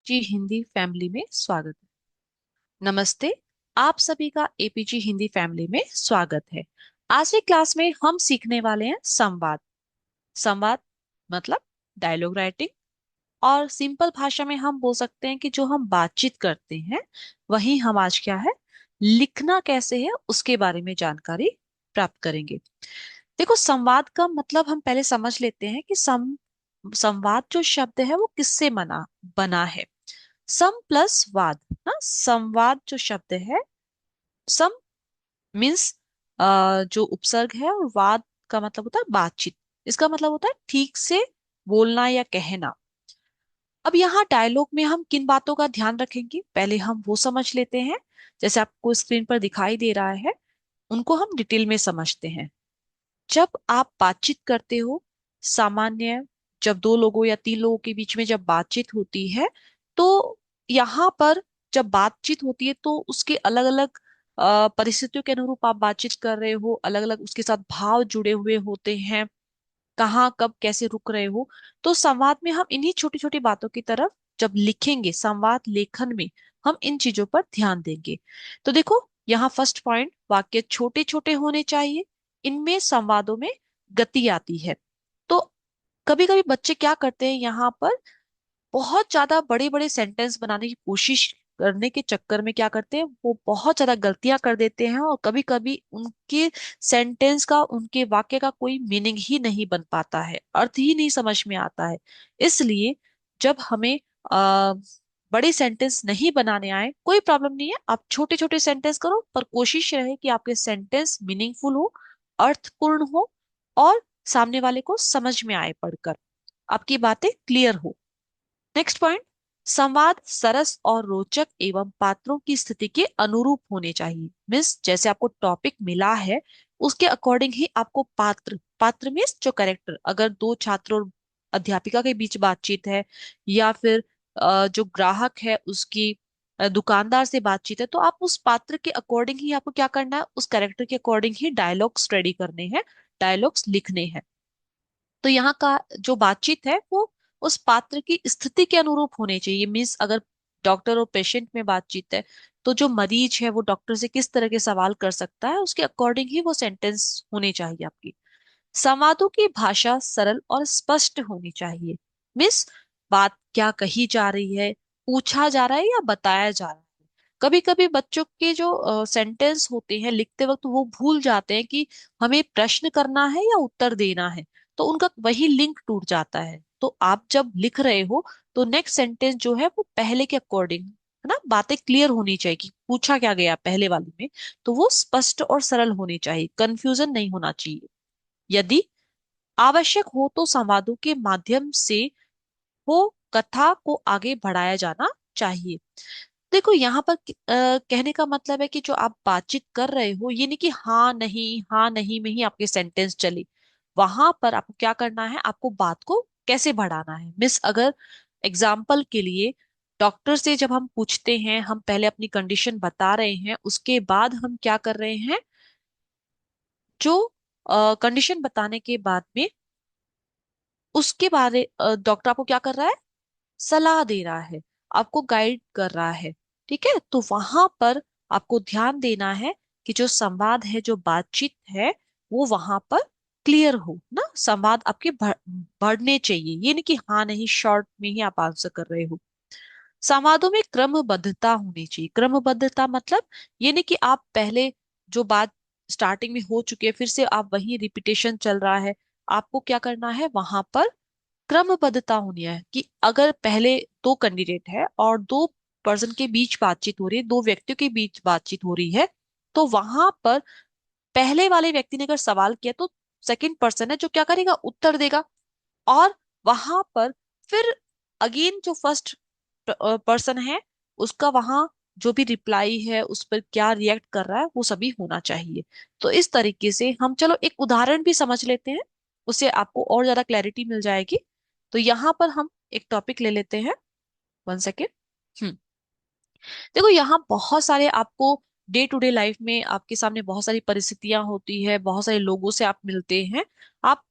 जी Hindi family में स्वागत है। नमस्ते। आप सभी का एपीजी हिंदी फैमिली में स्वागत है। आज की क्लास में हम सीखने वाले हैं संवाद। संवाद मतलब डायलॉग राइटिंग। और सिंपल भाषा में हम बोल सकते हैं कि जो हम बातचीत करते हैं वही हम आज क्या है, लिखना कैसे है उसके बारे में जानकारी प्राप्त करेंगे। देखो, संवाद का मतलब हम पहले समझ लेते हैं कि संवाद जो शब्द है वो किससे बना बना है। सम प्लस वाद ना, संवाद जो शब्द है, सम मीन्स जो उपसर्ग है, और वाद का मतलब होता है बातचीत। इसका मतलब होता है ठीक से बोलना या कहना। अब यहाँ डायलॉग में हम किन बातों का ध्यान रखेंगे, पहले हम वो समझ लेते हैं। जैसे आपको स्क्रीन पर दिखाई दे रहा है, उनको हम डिटेल में समझते हैं। जब आप बातचीत करते हो, सामान्य, जब दो लोगों या तीन लोगों के बीच में जब बातचीत होती है, तो यहाँ पर जब बातचीत होती है तो उसके अलग अलग परिस्थितियों के अनुरूप आप बातचीत कर रहे हो, अलग अलग उसके साथ भाव जुड़े हुए होते हैं, कहाँ कब कैसे रुक रहे हो। तो संवाद में हम इन्हीं छोटी छोटी बातों की तरफ जब लिखेंगे, संवाद लेखन में हम इन चीजों पर ध्यान देंगे। तो देखो, यहाँ फर्स्ट पॉइंट, वाक्य छोटे छोटे होने चाहिए। इनमें संवादों में गति आती है। तो कभी कभी बच्चे क्या करते हैं, यहाँ पर बहुत ज्यादा बड़े बड़े सेंटेंस बनाने की कोशिश करने के चक्कर में क्या करते हैं, वो बहुत ज्यादा गलतियां कर देते हैं, और कभी कभी उनके सेंटेंस का, उनके वाक्य का कोई मीनिंग ही नहीं बन पाता है, अर्थ ही नहीं समझ में आता है। इसलिए जब हमें आ, बड़े सेंटेंस नहीं बनाने आए, कोई प्रॉब्लम नहीं है, आप छोटे छोटे सेंटेंस करो, पर कोशिश रहे कि आपके सेंटेंस मीनिंगफुल हो, अर्थपूर्ण हो, और सामने वाले को समझ में आए पढ़कर, आपकी बातें क्लियर हो। नेक्स्ट पॉइंट, संवाद सरस और रोचक एवं पात्रों की स्थिति के अनुरूप होने चाहिए। मीन्स जैसे आपको टॉपिक मिला है उसके अकॉर्डिंग ही आपको पात्र, पात्र मीन्स जो कैरेक्टर, अगर दो छात्र और अध्यापिका के बीच बातचीत है, या फिर जो ग्राहक है उसकी दुकानदार से बातचीत है, तो आप उस पात्र के अकॉर्डिंग ही आपको क्या करना है, उस कैरेक्टर के अकॉर्डिंग ही डायलॉग्स रेडी करने हैं, डायलॉग्स लिखने हैं। तो यहाँ का जो बातचीत है वो उस पात्र की स्थिति के अनुरूप होनी चाहिए। मीन्स अगर डॉक्टर और पेशेंट में बातचीत है, तो जो मरीज है वो डॉक्टर से किस तरह के सवाल कर सकता है, उसके अकॉर्डिंग ही वो सेंटेंस होने चाहिए आपकी। संवादों की भाषा सरल और स्पष्ट होनी चाहिए। मिस, बात क्या कही जा रही है, पूछा जा रहा है या बताया जा रहा है। कभी कभी बच्चों के जो सेंटेंस होते हैं लिखते वक्त वो भूल जाते हैं कि हमें प्रश्न करना है या उत्तर देना है, तो उनका वही लिंक टूट जाता है। तो आप जब लिख रहे हो, तो नेक्स्ट सेंटेंस जो है वो पहले के अकॉर्डिंग, है ना, बातें क्लियर होनी चाहिए कि पूछा क्या गया पहले वाले में, तो वो स्पष्ट और सरल होनी चाहिए, कंफ्यूजन नहीं होना चाहिए। यदि आवश्यक हो तो संवादों के माध्यम से वो कथा को आगे बढ़ाया जाना चाहिए। देखो, यहाँ पर कहने का मतलब है कि जो आप बातचीत कर रहे हो, ये नहीं कि हाँ नहीं में ही आपके सेंटेंस चले। वहां पर आपको क्या करना है, आपको बात को कैसे बढ़ाना है। मिस, अगर एग्जाम्पल के लिए डॉक्टर से जब हम पूछते हैं, हम पहले अपनी कंडीशन बता रहे हैं, उसके बाद हम क्या कर रहे हैं, जो कंडीशन बताने के बाद में उसके बारे डॉक्टर आपको क्या कर रहा है, सलाह दे रहा है, आपको गाइड कर रहा है। ठीक है, तो वहां पर आपको ध्यान देना है कि जो संवाद है, जो बातचीत है, वो वहां पर क्लियर हो ना, संवाद आपके बढ़ने चाहिए, ये नहीं कि हाँ नहीं शॉर्ट में ही आप आंसर कर रहे हो। संवादों में क्रमबद्धता होनी चाहिए। क्रमबद्धता मतलब ये नहीं कि आप पहले जो बात स्टार्टिंग में हो चुकी है फिर से आप वही रिपीटेशन चल रहा है। आपको क्या करना है, वहां पर क्रमबद्धता होनी है कि अगर पहले दो कैंडिडेट है और दो पर्सन के बीच बातचीत हो रही है, दो व्यक्तियों के बीच बातचीत हो रही है, तो वहां पर पहले वाले व्यक्ति ने अगर सवाल किया तो सेकंड पर्सन है जो क्या करेगा, उत्तर देगा। और वहां पर फिर अगेन जो फर्स्ट पर्सन है, उसका वहां जो भी रिप्लाई है, उस पर क्या रिएक्ट कर रहा है, वो सभी होना चाहिए। तो इस तरीके से हम, चलो एक उदाहरण भी समझ लेते हैं, उससे आपको और ज्यादा क्लैरिटी मिल जाएगी। तो यहाँ पर हम एक टॉपिक ले लेते हैं। 1 सेकेंड। हम्म देखो, यहाँ बहुत सारे आपको डे टू डे लाइफ में आपके सामने बहुत सारी परिस्थितियां होती है, बहुत सारे लोगों से आप मिलते हैं। आप,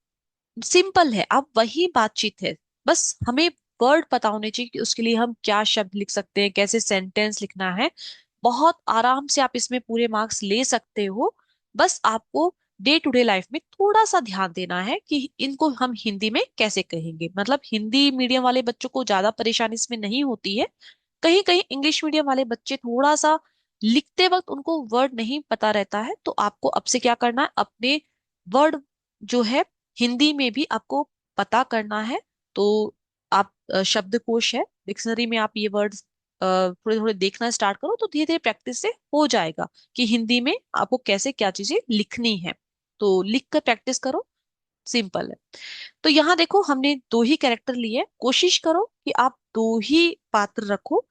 सिंपल है, आप वही बातचीत है, बस हमें वर्ड पता होने चाहिए कि उसके लिए हम क्या शब्द लिख सकते हैं, कैसे सेंटेंस लिखना है। बहुत आराम से आप इसमें पूरे मार्क्स ले सकते हो। बस आपको डे टू डे लाइफ में थोड़ा सा ध्यान देना है कि इनको हम हिंदी में कैसे कहेंगे। मतलब हिंदी मीडियम वाले बच्चों को ज्यादा परेशानी इसमें नहीं होती है। कहीं कहीं इंग्लिश मीडियम वाले बच्चे थोड़ा सा लिखते वक्त उनको वर्ड नहीं पता रहता है, तो आपको अब से क्या करना है, अपने वर्ड जो है हिंदी में भी आपको पता करना है। तो आप शब्दकोश है, डिक्शनरी में आप ये वर्ड थोड़े थोड़े देखना स्टार्ट करो, तो धीरे धीरे प्रैक्टिस से हो जाएगा कि हिंदी में आपको कैसे क्या चीजें लिखनी है। तो लिख कर प्रैक्टिस करो, सिंपल है। तो यहाँ देखो हमने दो ही कैरेक्टर लिए, कोशिश करो कि आप दो ही पात्र रखो।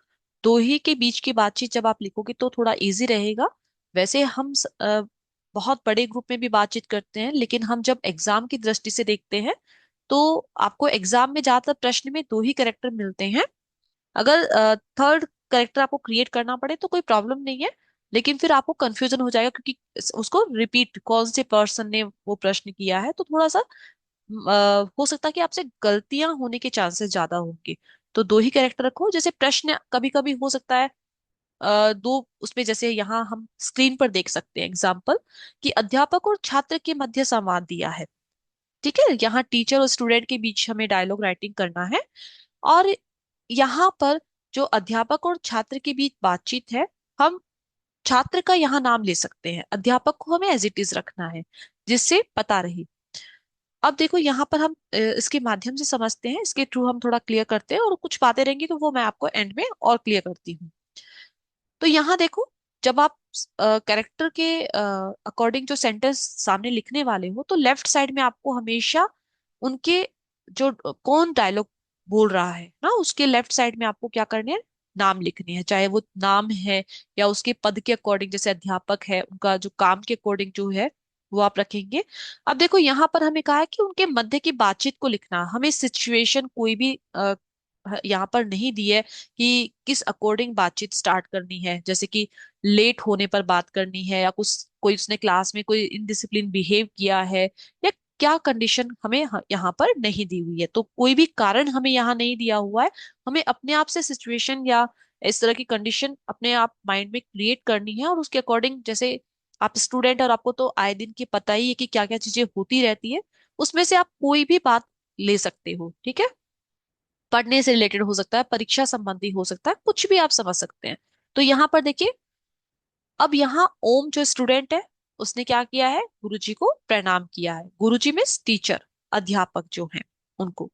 दो ही के बीच की बातचीत जब आप लिखोगे तो थोड़ा इजी रहेगा। वैसे हम बहुत बड़े ग्रुप में भी बातचीत करते हैं, लेकिन हम जब एग्जाम की दृष्टि से देखते हैं तो आपको एग्जाम में ज्यादातर प्रश्न में दो ही कैरेक्टर मिलते हैं। अगर थर्ड कैरेक्टर आपको क्रिएट करना पड़े तो कोई प्रॉब्लम नहीं है, लेकिन फिर आपको कंफ्यूजन हो जाएगा क्योंकि उसको रिपीट कौन से पर्सन ने वो प्रश्न किया है, तो थोड़ा सा हो सकता है कि आपसे गलतियां होने के चांसेस ज्यादा होंगे। तो दो ही कैरेक्टर रखो। जैसे प्रश्न कभी कभी हो सकता है दो उसमें, जैसे यहाँ हम स्क्रीन पर देख सकते हैं एग्जाम्पल कि अध्यापक और छात्र के मध्य संवाद दिया है। ठीक है, यहाँ टीचर और स्टूडेंट के बीच हमें डायलॉग राइटिंग करना है। और यहाँ पर जो अध्यापक और छात्र के बीच बातचीत है, हम छात्र का यहाँ नाम ले सकते हैं, अध्यापक को हमें एज इट इज रखना है जिससे पता रहे। अब देखो यहाँ पर हम इसके माध्यम से समझते हैं, इसके थ्रू हम थोड़ा क्लियर करते हैं, और कुछ बातें रहेंगी तो वो मैं आपको एंड में और क्लियर करती हूँ। तो यहाँ देखो, जब आप कैरेक्टर के अकॉर्डिंग जो सेंटेंस सामने लिखने वाले हो, तो लेफ्ट साइड में आपको हमेशा उनके जो कौन डायलॉग बोल रहा है ना, उसके लेफ्ट साइड में आपको क्या करने हैं, नाम लिखने हैं। चाहे वो नाम है या उसके पद के अकॉर्डिंग, जैसे अध्यापक है उनका जो काम के अकॉर्डिंग जो है वो आप रखेंगे। अब देखो यहाँ पर हमें कहा है कि उनके मध्य की बातचीत को लिखना, हमें सिचुएशन कोई भी यहाँ पर नहीं दी है कि किस अकॉर्डिंग बातचीत स्टार्ट करनी है, जैसे कि लेट होने पर बात करनी है, या कुछ कोई उसने क्लास में कोई इनडिसिप्लिन बिहेव किया है, या क्या कंडीशन हमें यहाँ पर नहीं दी हुई है। तो कोई भी कारण हमें यहाँ नहीं दिया हुआ है। हमें अपने आप से सिचुएशन या इस तरह की कंडीशन अपने आप माइंड में क्रिएट करनी है, और उसके अकॉर्डिंग, जैसे आप स्टूडेंट और आपको तो आए दिन की पता ही है कि क्या क्या चीजें होती रहती है, उसमें से आप कोई भी बात ले सकते हो। ठीक है, पढ़ने से रिलेटेड हो सकता है, परीक्षा संबंधी हो सकता है, कुछ भी आप समझ सकते हैं। तो यहाँ पर देखिए, अब यहाँ ओम जो स्टूडेंट है उसने क्या किया है, गुरुजी को प्रणाम किया है। गुरुजी मीन्स टीचर, अध्यापक जो हैं उनको।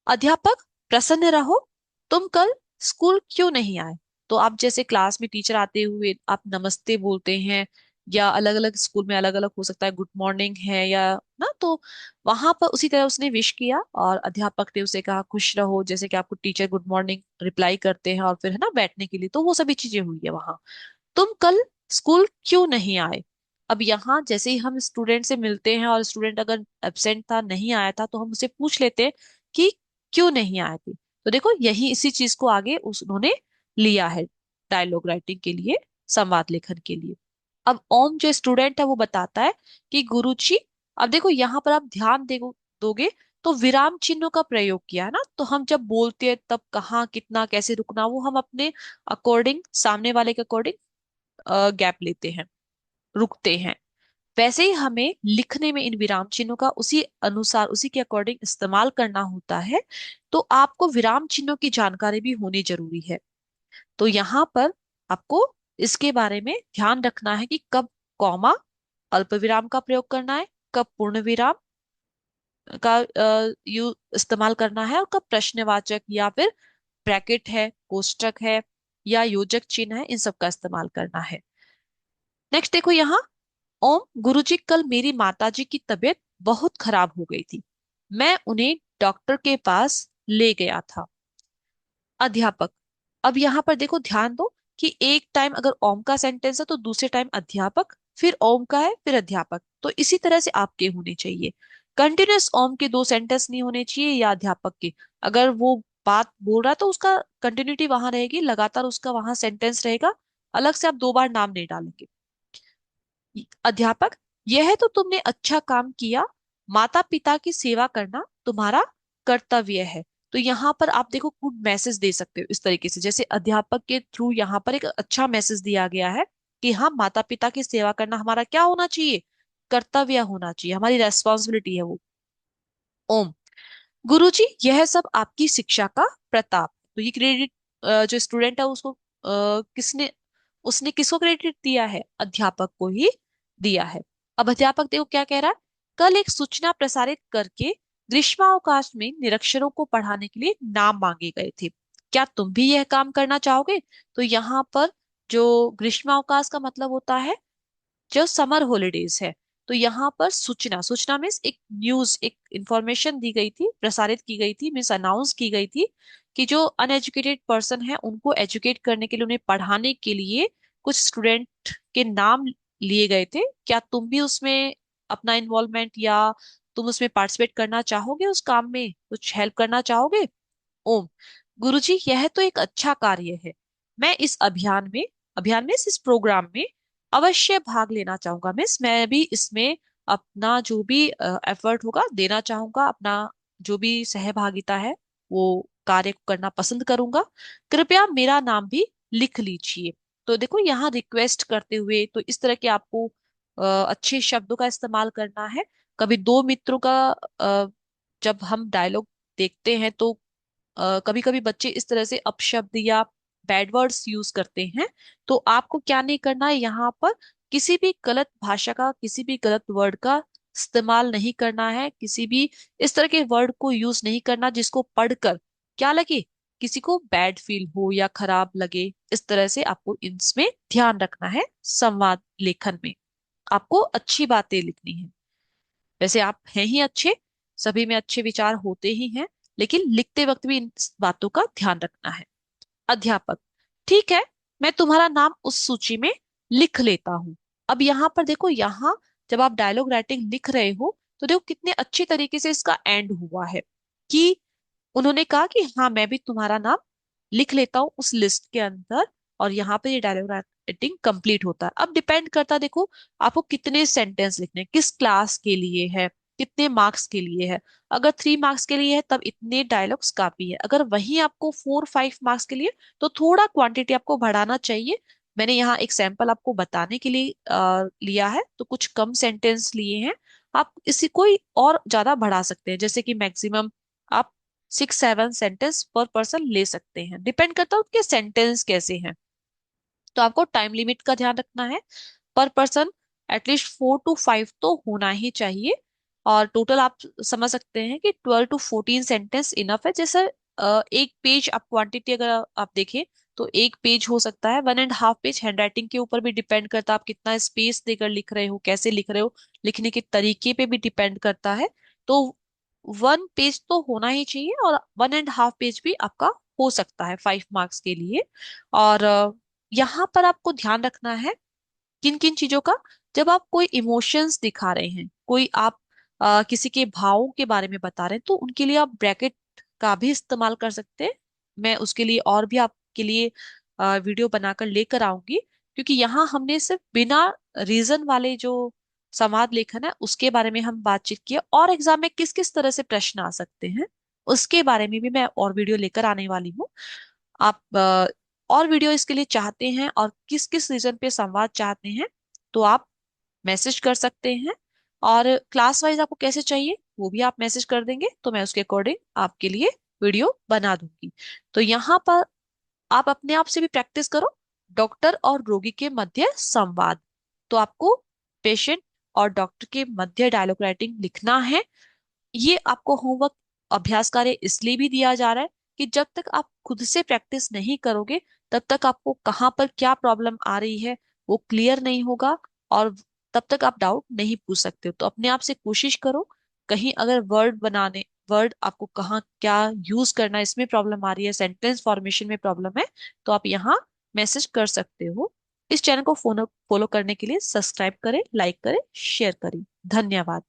अध्यापक, प्रसन्न रहो, तुम कल स्कूल क्यों नहीं आए। तो आप जैसे क्लास में टीचर आते हुए आप नमस्ते बोलते हैं, या अलग अलग स्कूल में अलग अलग हो सकता है, गुड मॉर्निंग है या ना, तो वहां पर उसी तरह उसने विश किया और अध्यापक ने उसे कहा खुश रहो, जैसे कि आपको टीचर गुड मॉर्निंग रिप्लाई करते हैं और फिर है ना बैठने के लिए, तो वो सभी चीजें हुई है वहां। तुम कल स्कूल क्यों नहीं आए। अब यहाँ जैसे ही हम स्टूडेंट से मिलते हैं और स्टूडेंट अगर एब्सेंट था, नहीं आया था, तो हम उसे पूछ लेते हैं कि क्यों नहीं आए थे। तो देखो यही इसी चीज को आगे उन्होंने लिया है डायलॉग राइटिंग के लिए, संवाद लेखन के लिए। अब ओम जो स्टूडेंट है वो बताता है कि गुरुजी, अब देखो यहाँ पर आप ध्यान दोगे तो विराम चिन्हों का प्रयोग किया है ना, तो हम जब बोलते हैं तब कहाँ कितना कैसे रुकना, वो हम अपने अकॉर्डिंग, सामने वाले के अकॉर्डिंग गैप लेते हैं, रुकते हैं। वैसे ही हमें लिखने में इन विराम चिन्हों का उसी अनुसार, उसी के अकॉर्डिंग इस्तेमाल करना होता है। तो आपको विराम चिन्हों की जानकारी भी होनी जरूरी है। तो यहाँ पर आपको इसके बारे में ध्यान रखना है कि कब कॉमा, अल्प विराम का प्रयोग करना है, कब पूर्ण विराम का यू इस्तेमाल करना है, और कब प्रश्नवाचक या फिर ब्रैकेट है, कोष्टक है, या योजक चिन्ह है, इन सब का इस्तेमाल करना है। नेक्स्ट देखो यहाँ, ओम, गुरुजी कल मेरी माताजी की तबीयत बहुत खराब हो गई थी, मैं उन्हें डॉक्टर के पास ले गया था। अध्यापक, अब यहाँ पर देखो ध्यान दो कि एक टाइम अगर ओम का सेंटेंस है तो दूसरे टाइम अध्यापक, फिर ओम का है, फिर अध्यापक, तो इसी तरह से आपके होने चाहिए। कंटिन्यूअस ओम के दो सेंटेंस नहीं होने चाहिए, या अध्यापक के। अगर वो बात बोल रहा है तो उसका कंटिन्यूटी वहां रहेगी, लगातार उसका वहां सेंटेंस रहेगा, अलग से आप दो बार नाम नहीं डालेंगे। अध्यापक, यह तो तुमने अच्छा काम किया, माता पिता की सेवा करना तुम्हारा कर्तव्य है। तो यहाँ पर आप देखो गुड मैसेज दे सकते हो इस तरीके से, जैसे अध्यापक के थ्रू यहाँ पर एक अच्छा मैसेज दिया गया है कि हाँ, माता पिता की सेवा करना हमारा क्या होना चाहिए, कर्तव्य होना चाहिए, हमारी रेस्पॉन्सिबिलिटी है वो। ओम। गुरुजी, यह सब आपकी शिक्षा का प्रताप। तो ये क्रेडिट जो स्टूडेंट है उसको किसने, उसने किसको क्रेडिट दिया है, अध्यापक को ही दिया है। अब अध्यापक देखो क्या कह रहा है, कल एक सूचना प्रसारित करके ग्रीष्मावकाश में निरक्षरों को पढ़ाने के लिए नाम मांगे गए थे। क्या तुम भी यह काम करना चाहोगे? तो यहाँ पर जो ग्रीष्मावकाश का मतलब होता है जो समर हॉलीडेज है, तो यहाँ पर सूचना, सूचना मीन्स एक न्यूज, एक इंफॉर्मेशन दी गई थी, प्रसारित की गई थी, मीन्स अनाउंस की गई थी कि जो अनएजुकेटेड पर्सन है उनको एजुकेट करने के लिए, उन्हें पढ़ाने के लिए कुछ स्टूडेंट के नाम लिए गए थे। क्या तुम भी उसमें अपना इन्वॉल्वमेंट या तुम उसमें पार्टिसिपेट करना चाहोगे, उस काम में कुछ हेल्प करना चाहोगे? ओम। गुरुजी, यह तो एक अच्छा कार्य है। मैं इस अभियान में इस प्रोग्राम में अवश्य भाग लेना चाहूंगा। मिस, मैं भी इसमें अपना जो भी एफर्ट होगा देना चाहूंगा, अपना जो भी सहभागिता है वो कार्य को करना पसंद करूंगा। कृपया मेरा नाम भी लिख लीजिए। तो देखो यहाँ रिक्वेस्ट करते हुए, तो इस तरह के आपको अच्छे शब्दों का इस्तेमाल करना है। कभी दो मित्रों का जब हम डायलॉग देखते हैं तो कभी कभी बच्चे इस तरह से अपशब्द या बैड वर्ड्स यूज करते हैं। तो आपको क्या नहीं करना है, यहाँ पर किसी भी गलत भाषा का, किसी भी गलत वर्ड का इस्तेमाल नहीं करना है, किसी भी इस तरह के वर्ड को यूज नहीं करना जिसको पढ़कर क्या लगे, किसी को बैड फील हो या खराब लगे। इस तरह से आपको इसमें ध्यान रखना है। संवाद लेखन में आपको अच्छी बातें लिखनी है। वैसे आप हैं ही अच्छे, सभी में अच्छे विचार होते ही हैं, लेकिन लिखते वक्त भी इन बातों का ध्यान रखना है। अध्यापक, ठीक है, मैं तुम्हारा नाम उस सूची में लिख लेता हूँ। अब यहाँ पर देखो, यहाँ जब आप डायलॉग राइटिंग लिख रहे हो तो देखो कितने अच्छे तरीके से इसका एंड हुआ है कि उन्होंने कहा कि हाँ, मैं भी तुम्हारा नाम लिख लेता हूँ उस लिस्ट के अंदर, और यहाँ पे ये डायलॉग राइटिंग कंप्लीट होता है। अब डिपेंड करता है देखो आपको कितने सेंटेंस लिखने हैं, किस क्लास के लिए है, कितने मार्क्स के लिए है। अगर 3 मार्क्स के लिए है तब इतने डायलॉग्स काफी है। अगर वही आपको 4-5 मार्क्स के लिए, तो थोड़ा क्वांटिटी आपको बढ़ाना चाहिए। मैंने यहाँ एक सैंपल आपको बताने के लिए लिया है, तो कुछ कम सेंटेंस लिए हैं। आप इसी कोई और ज्यादा बढ़ा सकते हैं, जैसे कि मैक्सिमम आप 6-7 सेंटेंस पर पर्सन ले सकते हैं, डिपेंड करता है उनके सेंटेंस कैसे हैं। तो आपको टाइम लिमिट का ध्यान रखना है। पर पर्सन एटलीस्ट 4-5 तो होना ही चाहिए। और टोटल आप समझ सकते हैं कि 12-14 सेंटेंस इनफ है। जैसे एक पेज आप क्वांटिटी अगर आप देखें तो एक पेज हो सकता है, 1.5 पेज। हैंड राइटिंग के ऊपर भी डिपेंड करता है आप कितना स्पेस देकर लिख रहे हो, कैसे लिख रहे हो, लिखने के तरीके पे भी डिपेंड करता है। तो 1 पेज तो होना ही चाहिए, और 1.5 पेज भी आपका हो सकता है 5 मार्क्स के लिए। और यहाँ पर आपको ध्यान रखना है किन किन चीजों का। जब आप कोई इमोशंस दिखा रहे हैं, कोई आप किसी के भावों के बारे में बता रहे हैं, तो उनके लिए आप ब्रैकेट का भी इस्तेमाल कर सकते हैं। मैं उसके लिए और भी आपके लिए वीडियो बनाकर लेकर आऊंगी, क्योंकि यहाँ हमने सिर्फ बिना रीजन वाले जो संवाद लेखन है उसके बारे में हम बातचीत किया, और एग्जाम में किस किस तरह से प्रश्न आ सकते हैं उसके बारे में भी मैं और वीडियो लेकर आने वाली हूँ। आप और वीडियो इसके लिए चाहते हैं और किस किस रीजन पे संवाद चाहते हैं, तो आप मैसेज कर सकते हैं। और क्लास वाइज आपको कैसे चाहिए वो भी आप मैसेज कर देंगे, तो मैं उसके अकॉर्डिंग आपके लिए वीडियो बना दूंगी। तो यहाँ पर आप अपने आप से भी प्रैक्टिस करो, डॉक्टर और रोगी के मध्य संवाद। तो आपको पेशेंट और डॉक्टर के मध्य डायलॉग राइटिंग लिखना है। ये आपको होमवर्क, अभ्यास कार्य इसलिए भी दिया जा रहा है कि जब तक आप खुद से प्रैक्टिस नहीं करोगे तब तक आपको कहाँ पर क्या प्रॉब्लम आ रही है वो क्लियर नहीं होगा, और तब तक आप डाउट नहीं पूछ सकते हो। तो अपने आप से कोशिश करो, कहीं अगर वर्ड आपको कहाँ क्या यूज करना है इसमें प्रॉब्लम आ रही है, सेंटेंस फॉर्मेशन में प्रॉब्लम है, तो आप यहाँ मैसेज कर सकते हो। इस चैनल को फॉलो फॉलो करने के लिए सब्सक्राइब करें, लाइक करें, शेयर करें। धन्यवाद।